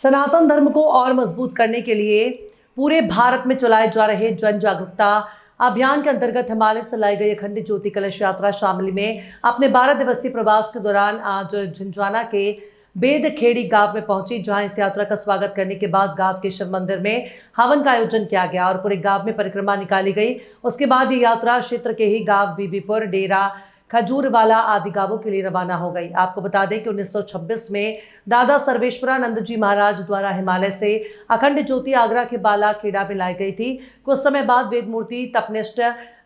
सनातन धर्म को और मजबूत करने के लिए पूरे भारत में चलाए जा रहे जन जागरूकता अभियान के अंतर्गत हिमालय से लाई गई अखंड ज्योति कलश यात्रा शामली में अपने 12 दिवसीय प्रवास के दौरान आज झुंझुनू के बेदखेड़ी गांव में पहुंची, जहां इस यात्रा का स्वागत करने के बाद गांव के शिव मंदिर में हवन का आयोजन किया गया और पूरे गांव में परिक्रमा निकाली गई। उसके बाद ये यात्रा क्षेत्र के ही गांव बीबीपुर, डेरा, खजूरवाला आदि गांवों के लिए रवाना हो गई। आपको बता दें कि 1926 में दादा सर्वेश्वरानंद जी महाराज द्वारा हिमालय से अखंड ज्योति आगरा के बालाखेड़ा में लाई गई थी। कुछ समय बाद वेदमूर्ति तपनिष्ठ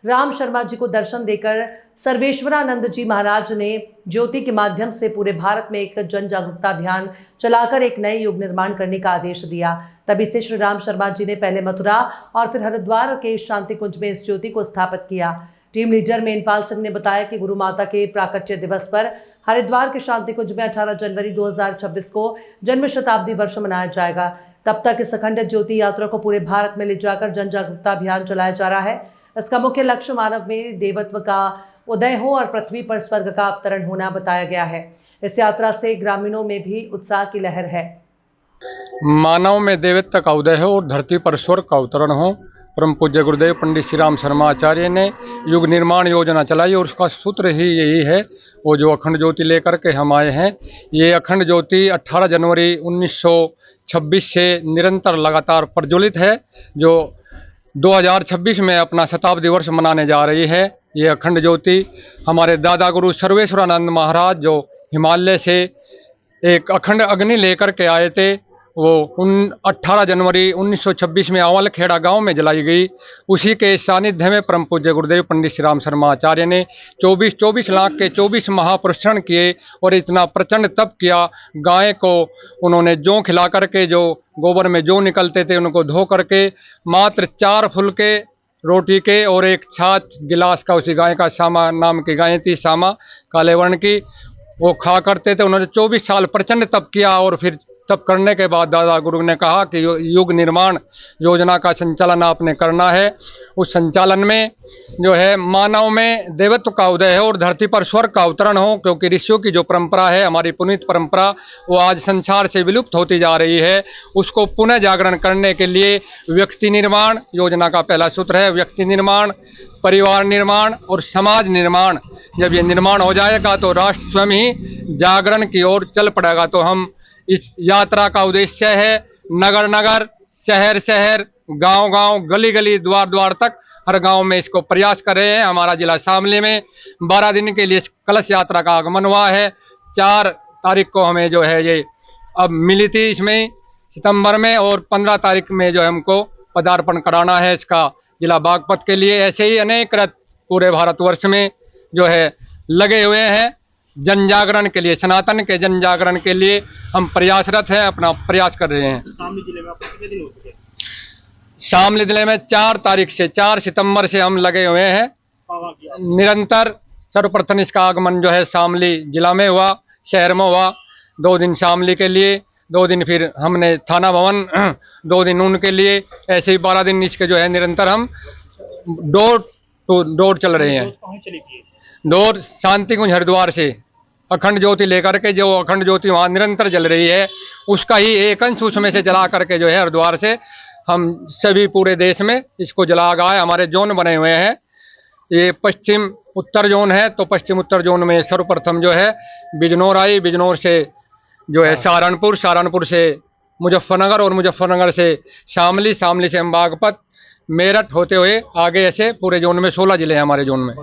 राम शर्मा जी को दर्शन देकर सर्वेश्वरानंद जी महाराज ने ज्योति के माध्यम से पूरे भारत में एक जन जागरूकता अभियान चलाकर एक नए युग निर्माण करने का आदेश दिया। तभी से श्री राम शर्मा जी ने पहले मथुरा और फिर हरिद्वार के शांति कुंज में इस ज्योति को स्थापित किया। टीम लीडर मेनपाल सिंह ने बताया कि गुरु माता के प्राकट्य दिवस पर हरिद्वार के शांति कुंज में 18 जनवरी 2026 को जन्म शताब्दी वर्ष मनाया जाएगा। तब तक इस अखंड ज्योति यात्रा को पूरे भारत में ले जाकर जन जागरूकता अभियान चलाया जा रहा है। इसका मुख्य लक्ष्य मानव में देवत्व का उदय हो और पृथ्वी पर स्वर्ग का अवतरण होना बताया गया है। इस यात्रा से ग्रामीणों में भी उत्साह की लहर है। मानव में देवत्व का उदय हो और धरती पर स्वर्ग का अवतरण हो। परम पूज्य गुरुदेव पंडित श्री राम शर्मा आचार्य ने युग निर्माण योजना चलाई और उसका सूत्र ही यही है। वो जो अखंड ज्योति लेकर के हम आए हैं, ये अखंड ज्योति 18 जनवरी 1926 से निरंतर लगातार प्रज्वलित है, जो 2026 में अपना शताब्दी वर्ष मनाने जा रही है। ये अखंड ज्योति हमारे दादा गुरु सर्वेश्वरानंद महाराज जो हिमालय से एक अखंड अग्नि लेकर के आए थे, वो 18 जनवरी 1926 में अवलखेड़ा गांव में जलाई गई। उसी के सानिध्य में परम पूज्य गुरुदेव पंडित श्री राम शर्मा आचार्य ने 24 लाख के 24 महापुरुषण किए और इतना प्रचंड तप किया। गाय को उन्होंने जौ खिला करके, जो गोबर में जौ निकलते थे उनको धो करके, मात्र 4 फुलके रोटी के और एक छाछ गिलास का, उसी गाय का सामा नाम की गाय थी, सामा काले वर्ण की, वो खा करते थे। उन्होंने 24 साल प्रचंड तप किया और फिर तब करने के बाद दादा गुरु ने कहा कि युग निर्माण योजना का संचालन आपने करना है। उस संचालन में जो है मानव में देवत्व का उदय है और धरती पर स्वर्ग का अवतरण हो, क्योंकि ऋषियों की जो परंपरा है, हमारी पुनीत परंपरा, वो आज संसार से विलुप्त होती जा रही है। उसको पुनः जागरण करने के लिए व्यक्ति निर्माण योजना का पहला सूत्र है। व्यक्ति निर्माण, परिवार निर्माण और समाज निर्माण। जब ये निर्माण हो जाएगा तो राष्ट्र स्वयं ही जागरण की ओर चल पड़ेगा। तो हम इस यात्रा का उद्देश्य है नगर नगर, शहर शहर, गांव गांव, गली गली, द्वार द्वार तक हर गांव में इसको प्रयास कर रहे हैं। हमारा जिला शामली में 12 दिन के लिए कलश यात्रा का आगमन हुआ है। 4 तारीख को हमें जो है ये अब मिली थी इसमें सितंबर में, और 15 तारीख में जो है हमको पदार्पण कराना है इसका जिला बागपत के लिए। ऐसे ही अनेक रथ पूरे भारतवर्ष में जो है लगे हुए हैं जन जागरण के लिए, सनातन के जन जागरण के लिए हम प्रयासरत हैं, अपना प्रयास कर रहे हैं। शामली जिले में आपको कितने दिन हो चुके हैं? शामली जिले में 4 तारीख से 4 सितंबर से हम लगे हुए हैं निरंतर। सर्वप्रथम इसका आगमन जो है शामली जिला में हुआ, शहर में हुआ। 2 दिन शामली के लिए, 2 दिन फिर हमने थाना भवन, 2 दिन उनके लिए, ऐसे ही 12 दिन इसके जो है निरंतर हम डोर टू डोर चल रहे हैं। डोर शांति कुंज हरिद्वार से अखंड ज्योति लेकर के, जो अखंड ज्योति वहाँ निरंतर जल रही है, उसका ही एक अंश उसमें से जला करके जो है हरिद्वार से हम सभी पूरे देश में इसको जला गए। हमारे जोन बने हुए हैं। ये पश्चिम उत्तर जोन है, तो पश्चिम उत्तर जोन में सर्वप्रथम जो है बिजनौर आई, बिजनौर से जो है सहारनपुर, सहारनपुर से मुजफ्फरनगर और मुजफ्फरनगर से शामली, शामली से हम बागपत, मेरठ होते हुए आगे ऐसे पूरे जोन में 16 जिले हैं हमारे जोन में।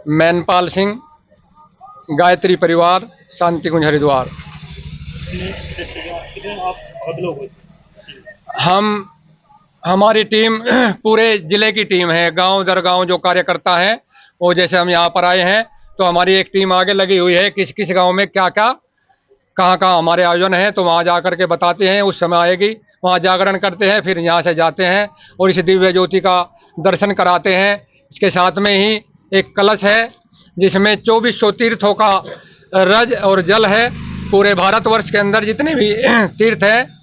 मेनपाल सिंह, गायत्री परिवार, शांति कुंज हरिद्वार। हमारी टीम पूरे जिले की टीम है। गांव दर गांव जो कार्यकर्ता हैं, वो जैसे हम यहाँ पर आए हैं तो हमारी एक टीम आगे लगी हुई है, किस किस गांव में क्या क्या कहाँ कहाँ हमारे आयोजन है, तो वहाँ जा करके बताते हैं। उस समय आएगी, वहाँ जागरण करते हैं, फिर यहाँ से जाते हैं और इस दिव्य ज्योति का दर्शन कराते हैं। इसके साथ में ही एक कलश है जिसमें 2400 तीर्थों का रज और जल है। पूरे भारतवर्ष के अंदर जितने भी तीर्थ हैं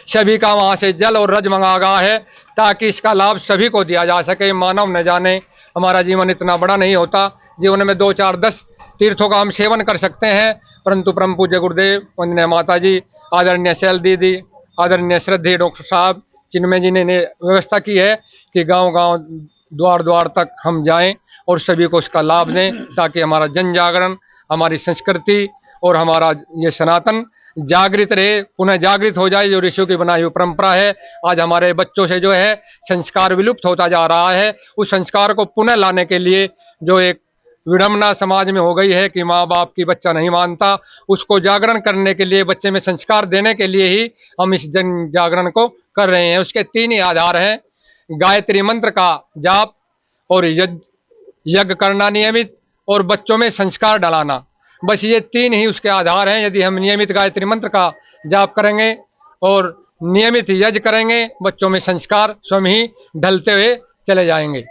सभी का वहाँ से जल और रज मंगा गया है, ताकि इसका लाभ सभी को दिया जा सके। मानव न जाने, हमारा जीवन इतना बड़ा नहीं होता, जीवन में 2, 4, 10 तीर्थों का हम सेवन कर सकते हैं, परंतु परम पूज्य गुरुदेव, वंदनीय माता जी, आदरणीय शैल दीदी, आदरणीय श्रद्धेय डॉक्टर साहब चिन्मय जी ने व्यवस्था की है कि गांव-गांव, द्वार-द्वार तक हम जाएं और सभी को उसका लाभ दें, ताकि हमारा जन जागरण, हमारी संस्कृति और हमारा ये सनातन जागृत रहे, पुनः जागृत हो जाए। जो ऋषियों की बनाई हुई परंपरा है, आज हमारे बच्चों से जो है संस्कार विलुप्त होता जा रहा है। उस संस्कार को पुनः लाने के लिए जो एक विडंबना समाज में हो गई है कि माँ बाप की बच्चा नहीं मानता, उसको जागरण करने के लिए, बच्चे में संस्कार देने के लिए ही हम इस जन जागरण को कर रहे हैं। उसके 3 ही आधार हैं: गायत्री मंत्र का जाप और यज्ञ करना नियमित और बच्चों में संस्कार डालाना। बस ये 3 ही उसके आधार हैं। यदि हम नियमित गायत्री मंत्र का जाप करेंगे और नियमित यज्ञ करेंगे, बच्चों में संस्कार स्वयं ही ढलते हुए चले जाएंगे।